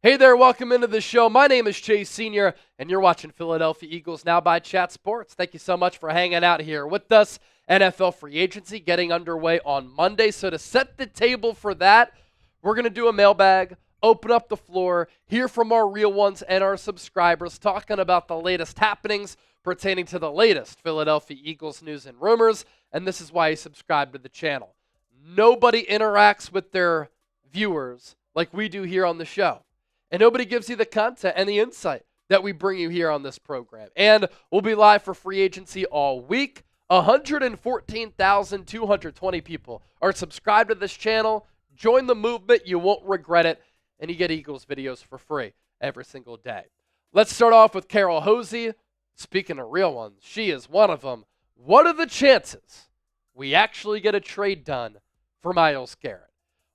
Hey there, welcome into the show. My name is Chase Sr., and you're watching Philadelphia Eagles Now by Chat Sports. Thank you so much for hanging out here with us. NFL free agency getting underway on Monday. So to set the table for that, we're going to do a mailbag, open up the floor, hear from our real ones and our subscribers talking about the latest happenings pertaining to the latest Philadelphia Eagles news and rumors. And this is why you subscribe to the channel. Nobody interacts with their viewers like we do here on the show. And nobody gives you the content and the insight that we bring you here on this program. And we'll be live for free agency all week. 114,220 people are subscribed to this channel. Join the movement. You won't regret it. And you get Eagles videos for free every single day. Let's start off with Carol Hosey. Speaking of real ones, she is one of them. What are the chances we actually get a trade done for Myles Garrett?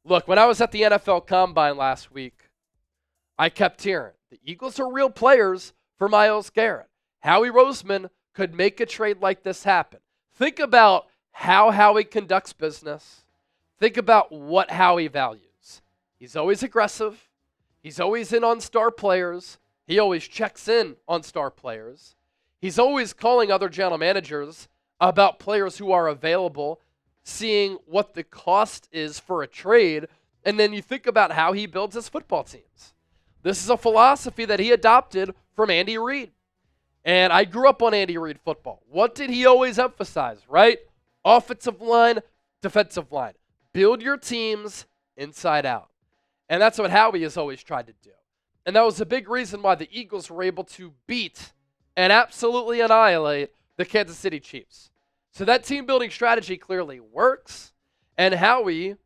Look, when I was at the NFL Combine last week, I kept hearing the Eagles are real players for Myles Garrett. Howie Roseman could make a trade like this happen. Think about how Howie conducts business. Think about what Howie values. He's always aggressive. He's always in on star players. He always checks in on star players. He's always calling other general managers about players who are available, seeing what the cost is for a trade. And then you think about how he builds his football teams. This is a philosophy that he adopted from Andy Reid. And I grew up on Andy Reid football. What did he always emphasize, right? Offensive line, defensive line. Build your teams inside out. And that's what Howie has always tried to do. And that was a big reason why the Eagles were able to beat and absolutely annihilate the Kansas City Chiefs. So that team building strategy clearly works. And Howie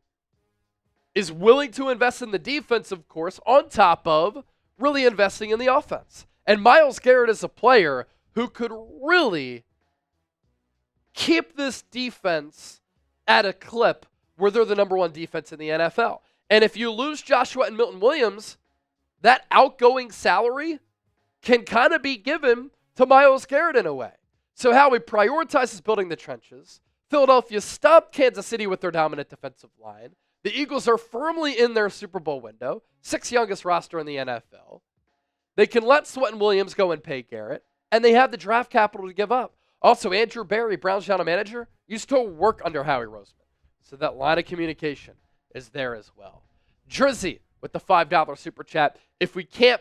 is willing to invest in the defense, of course, on top of really investing in the offense. And Myles Garrett is a player who could really keep this defense at a clip where they're the number one defense in the NFL. And if you lose Joshua and Milton Williams, that outgoing salary can kind of be given to Myles Garrett in a way. So Howie prioritizes building the trenches. Philadelphia stopped Kansas City with their dominant defensive line. The Eagles are firmly in their Super Bowl window, sixth youngest roster in the NFL. They can let Sweat and Williams go and pay Garrett, and they have the draft capital to give up. Also, Andrew Berry, Browns general manager, used to work under Howie Roseman. So that line of communication is there as well. Drizzy with the $5 super chat. If we can't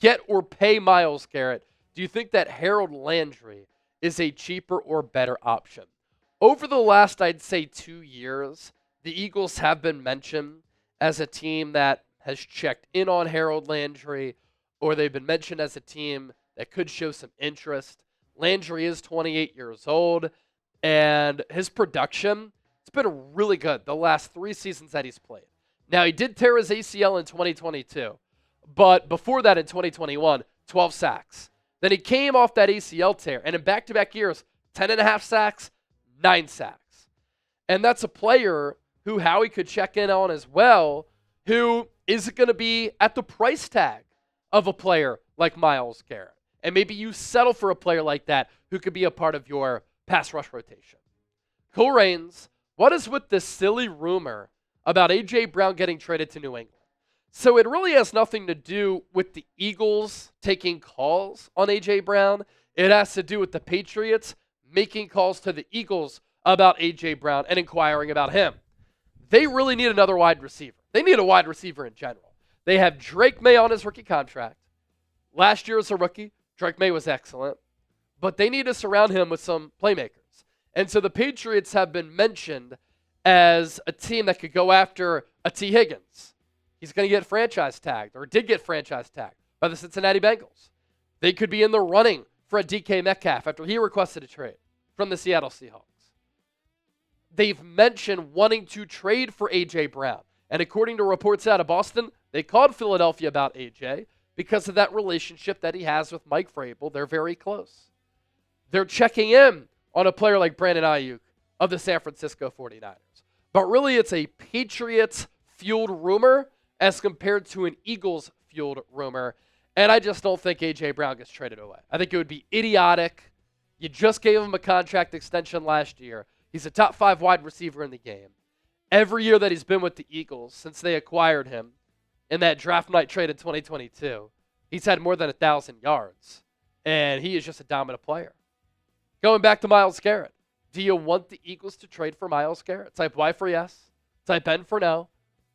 get or pay Myles Garrett, do you think that Harold Landry is a cheaper or better option? Over the last, I'd say, 2 years, the Eagles have been mentioned as a team that has checked in on Harold Landry, or they've been mentioned as a team that could show some interest. Landry is 28 years old, and his production, it's been really good the last 3 seasons that he's played. Now, he did tear his ACL in 2022, but before that in 2021, 12 sacks. Then he came off that ACL tear, and in back-to-back years, 10.5 sacks, 9 sacks. And that's a player who Howie could check in on as well, who isn't going to be at the price tag of a player like Myles Garrett. And maybe you settle for a player like that who could be a part of your pass rush rotation. Cole Raines, what is with this silly rumor about A.J. Brown getting traded to New England? So it really has nothing to do with the Eagles taking calls on A.J. Brown. It has to do with the Patriots making calls to the Eagles about A.J. Brown and inquiring about him. They really need another wide receiver. They need a wide receiver in general. They have Drake May on his rookie contract. Last year as a rookie, Drake May was excellent. But they need to surround him with some playmakers. And so the Patriots have been mentioned as a team that could go after a T. Higgins. He's going to get franchise tagged, or did get franchise tagged, by the Cincinnati Bengals. They could be in the running for a DK Metcalf after he requested a trade from the Seattle Seahawks. They've mentioned wanting to trade for A.J. Brown. And according to reports out of Boston, they called Philadelphia about A.J. because of that relationship that he has with Mike Vrabel. They're very close. They're checking in on a player like Brandon Ayuk of the San Francisco 49ers. But really, it's a Patriots-fueled rumor as compared to an Eagles-fueled rumor. And I just don't think A.J. Brown gets traded away. I think it would be idiotic. You just gave him a contract extension last year. He's a top 5 wide receiver in the game. Every year that he's been with the Eagles since they acquired him, in that draft night trade in 2022. He's had more than 1,000 yards, and he is just a dominant player. Going back to Myles Garrett. Do you want the Eagles to trade for Myles Garrett? Type Y for yes. Type N for no.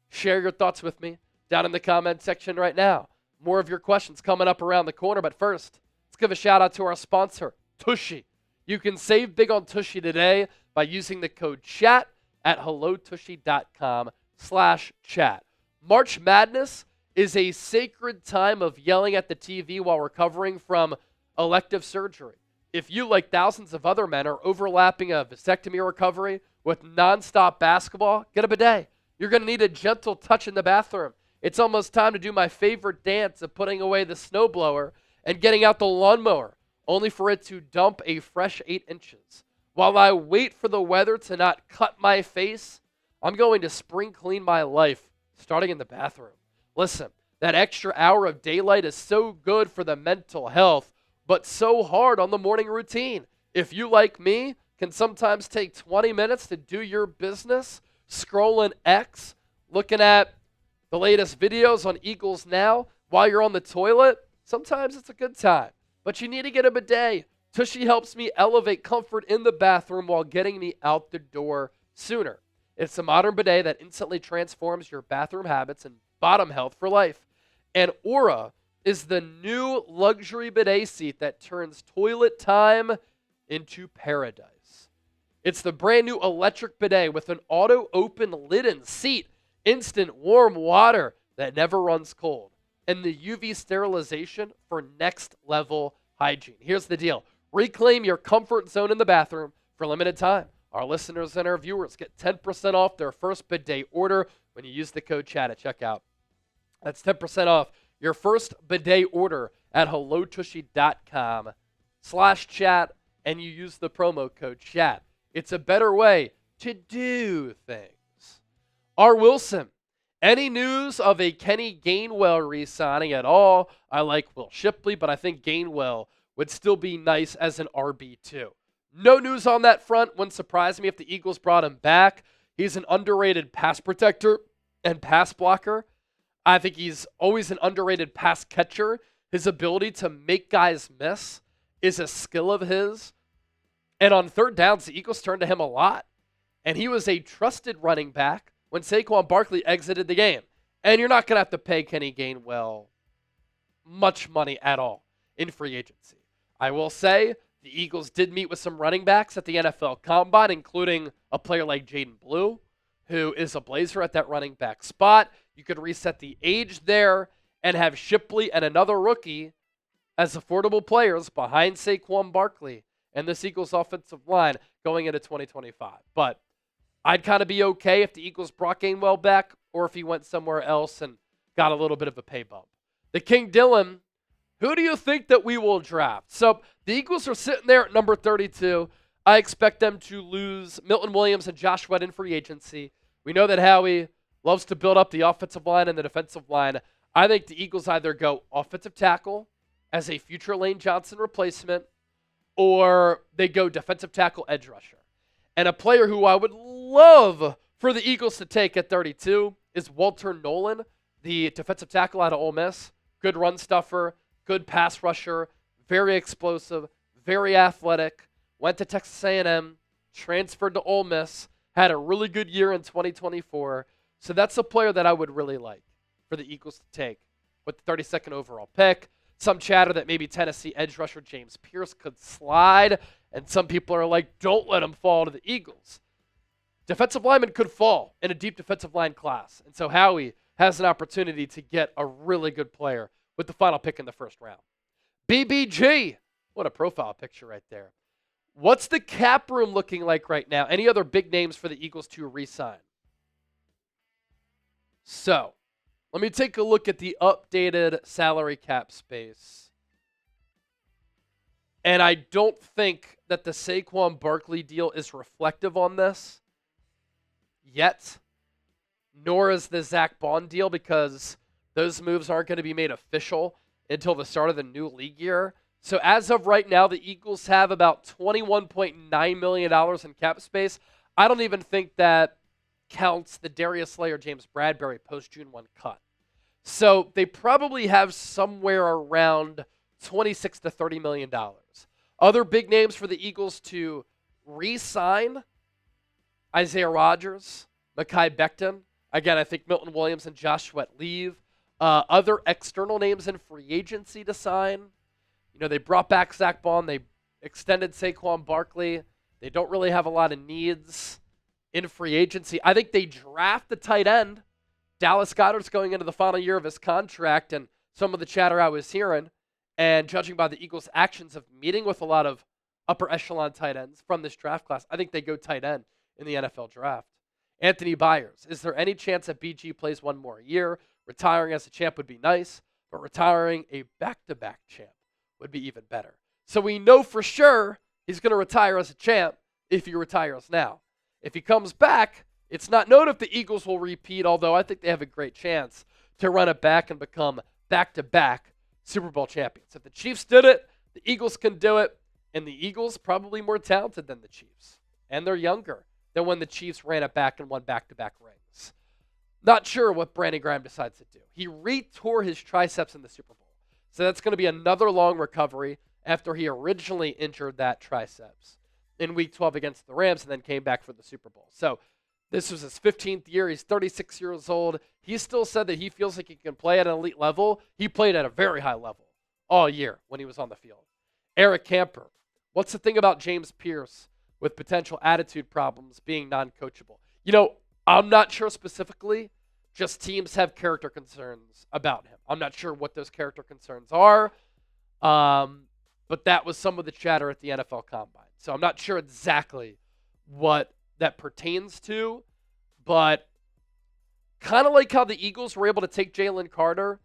Share your thoughts with me down in the comment section right now. More of your questions coming up around the corner, but first, let's give a shout out to our sponsor, Tushy. You can save big on Tushy today by using the code CHAT at hellotushy.com/chat. March Madness is a sacred time of yelling at the TV while recovering from elective surgery. If you, like thousands of other men, are overlapping a vasectomy recovery with nonstop basketball, get a bidet. You're going to need a gentle touch in the bathroom. It's almost time to do my favorite dance of putting away the snowblower and getting out the lawnmower, only for it to dump a fresh 8 inches. While I wait for the weather to not cut my face, I'm going to spring clean my life, starting in the bathroom. Listen, that extra hour of daylight is so good for the mental health, but so hard on the morning routine. If you, like me, can sometimes take 20 minutes to do your business, scrolling X, looking at the latest videos on Eagles Now while you're on the toilet, sometimes it's a good time. But you need to get a bidet. Tushy helps me elevate comfort in the bathroom while getting me out the door sooner. It's a modern bidet that instantly transforms your bathroom habits and bottom health for life. And Aura is the new luxury bidet seat that turns toilet time into paradise. It's the brand new electric bidet with an auto-open lid and seat, instant warm water that never runs cold, and the UV sterilization for next-level hygiene. Here's the deal. Reclaim your comfort zone in the bathroom for a limited time. Our listeners and our viewers get 10% off their first bidet order when you use the code CHAT at checkout. That's 10% off your first bidet order at hellotushy.com/chat, and you use the promo code CHAT. It's a better way to do things. R. Wilson, any news of a Kenny Gainwell re-signing at all? I like Will Shipley, but I think Gainwell would still be nice as an RB2. No news on that front. Wouldn't surprise me if the Eagles brought him back. He's an underrated pass protector and pass blocker. I think he's always an underrated pass catcher. His ability to make guys miss is a skill of his. And on third downs, the Eagles turned to him a lot. And he was a trusted running back when Saquon Barkley exited the game. And you're not going to have to pay Kenny Gainwell much money at all in free agency. I will say the Eagles did meet with some running backs at the NFL Combine, including a player like Jaden Blue, who is a Blazer at that running back spot. You could reset the age there and have Shipley and another rookie as affordable players behind Saquon Barkley and this Eagles offensive line going into 2025. But I'd kind of be okay if the Eagles brought Gainwell back or if he went somewhere else and got a little bit of a pay bump. The King Dylan, who do you think that we will draft? So the Eagles are sitting there at number 32. I expect them to lose Milton Williams and Josh Sweat in free agency. We know that Howie loves to build up the offensive line and the defensive line. I think the Eagles either go offensive tackle as a future Lane Johnson replacement, or they go defensive tackle edge rusher. And a player who I would love for the Eagles to take at 32 is Walter Nolan, the defensive tackle out of Ole Miss. Good run stuffer, good pass rusher, very explosive, very athletic. Went to Texas A&M, transferred to Ole Miss, had a really good year in 2024. So that's a player that I would really like for the Eagles to take with the 32nd overall pick. Some chatter that maybe Tennessee edge rusher James Pierce could slide, and some people are like, don't let him fall to the Eagles. Defensive linemen could fall in a deep defensive line class, and so Howie has an opportunity to get a really good player with the final pick in the first round. BBG, what a profile picture right there. What's the cap room looking like right now? Any other big names for the Eagles to re-sign? So, let me take a look at the updated salary cap space. And I don't think that the Saquon Barkley deal is reflective on this yet, nor is the Zack Baun deal, because those moves aren't going to be made official until the start of the new league year. So as of right now, the Eagles have about $21.9 million in cap space. I don't even think that counts the Darius Slay or James Bradbury post-June 1 cut. So they probably have somewhere around $26 to $30 million. Other big names for the Eagles to re-sign: Isaiah Rodgers, Mekhi Becton. Again, I think Milton Williams and Josh Sweat leave. Other external names in free agency to sign. They brought back Zack Baun. They extended Saquon Barkley. They don't really have a lot of needs in free agency. I think they draft the tight end. Dallas Goedert's going into the final year of his contract, and some of the chatter I was hearing, and judging by the Eagles' actions of meeting with a lot of upper echelon tight ends from this draft class, I think they go tight end in the NFL draft. Anthony Byers: is there any chance that BG plays one more year? Retiring as a champ would be nice, but retiring a back-to-back champ would be even better. So we know for sure he's going to retire as a champ if he retires now. If he comes back, it's not known if the Eagles will repeat, although I think they have a great chance to run it back and become back-to-back Super Bowl champions. If the Chiefs did it, the Eagles can do it, and the Eagles probably more talented than the Chiefs, and they're younger than when the Chiefs ran it back and won back-to-back rings. Not sure what Brandon Graham decides to do. He re-tore his triceps in the Super Bowl, so that's going to be another long recovery after he originally injured that triceps in Week 12 against the Rams and then came back for the Super Bowl. So this was his 15th year. He's 36 years old. He still said that he feels like he can play at an elite level. He played at a very high level all year when he was on the field. Eric Camper: what's the thing about James Pierce with potential attitude problems being non-coachable? I'm not sure specifically. Just teams have character concerns about him. I'm not sure what those character concerns are. But that was some of the chatter at the NFL Combine. So I'm not sure exactly what that pertains to, but kind of like how the Eagles were able to take Jalen Carter,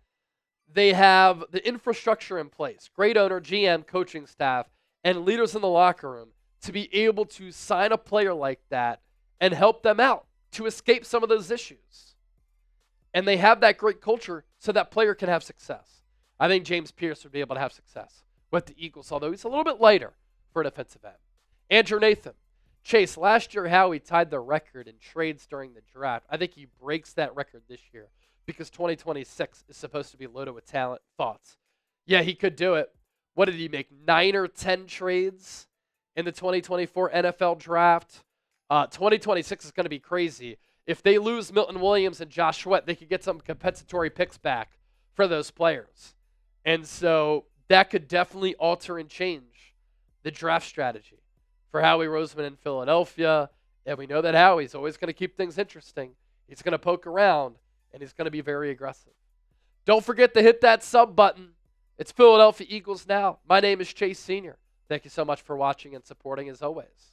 they have the infrastructure in place. Great owner, GM, coaching staff, and leaders in the locker room to be able to sign a player like that and help them out to escape some of those issues. And they have that great culture so that player can have success. I think James Pierce would be able to have success with the Eagles, although he's a little bit lighter for a defensive end. Andrew Nathan: Chase, last year Howie tied the record in trades during the draft. I think he breaks that record this year because 2026 is supposed to be loaded with talent. Thoughts? Yeah, he could do it. What did he make? 9 or 10 trades in the 2024 NFL draft? 2026 is going to be crazy. If they lose Milton Williams and Josh Sweat, they could get some compensatory picks back for those players. And so that could definitely alter and change the draft strategy for Howie Roseman in Philadelphia. And we know that Howie's always going to keep things interesting. He's going to poke around, and he's going to be very aggressive. Don't forget to hit that sub button. It's Philadelphia Eagles Now. My name is Chase Sr. Thank you so much for watching and supporting as always.